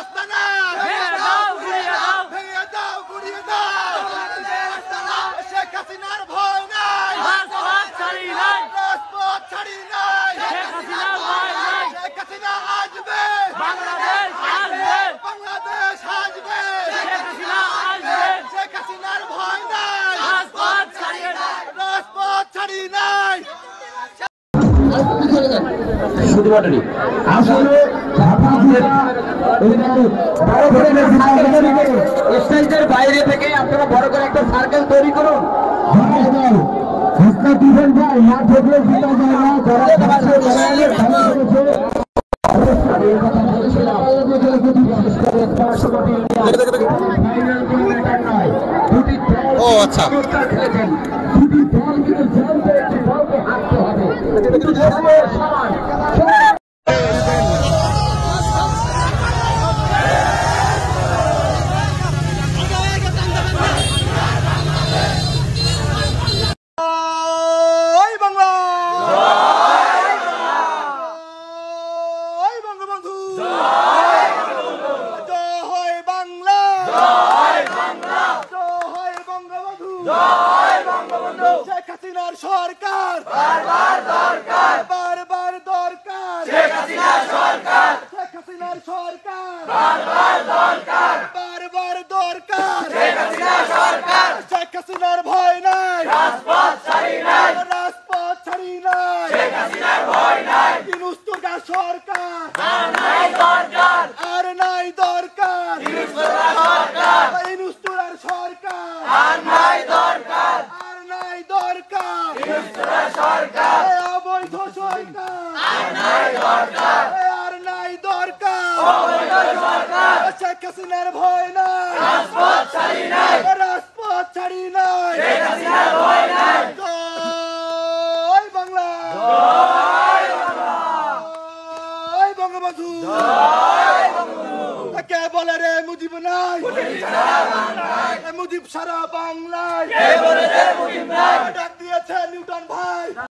আস্তানা ভেঙে দাও গুড়িয়ে দাও শেখ হাসিনার ভয় নাই রাজপথ ছাড়ি নাই শেখ হাসিনা আসবে বাংলাদেশ আসবে শেখ হাসিনার ভয় নাই রাজপথ ছাড়ি নাই আসলে স্টেজের বাইরে থেকে আপনারা বড় করে একটা সার্কেল তৈরি করুন। ও আচ্ছা দুটি দল কিন্তু জানতে একটি দলকে হারতে হবে। শেখ হাসিনার সরকার বারবার দরকার বারবার দরকার শেখ হাসিনার সরকার শেখ হাসিনার সরকার বারবার দরকার বারবার দরকার শেখ হাসিনার সরকার শেখ হাসিনার ভয় নাই রাজপথ ছাড়ি নাই শেখ হাসিনার ভয় নাই ইনুস্তুগার সরকার আর নাই দরকার ইনুস্তুগার সরকার আর নাই দরকার অবৈধ সরকার আর নাই দরকার শেখ হাসিনার ভয় নাই রাজপথ ছাড়ি নাই জয় বাংলা জয় বঙ্গবন্ধু কে বলে রে মুজিব নাই মুজিব সারা বাংলায় ডাক দিয়েছে নিউটন ভাই।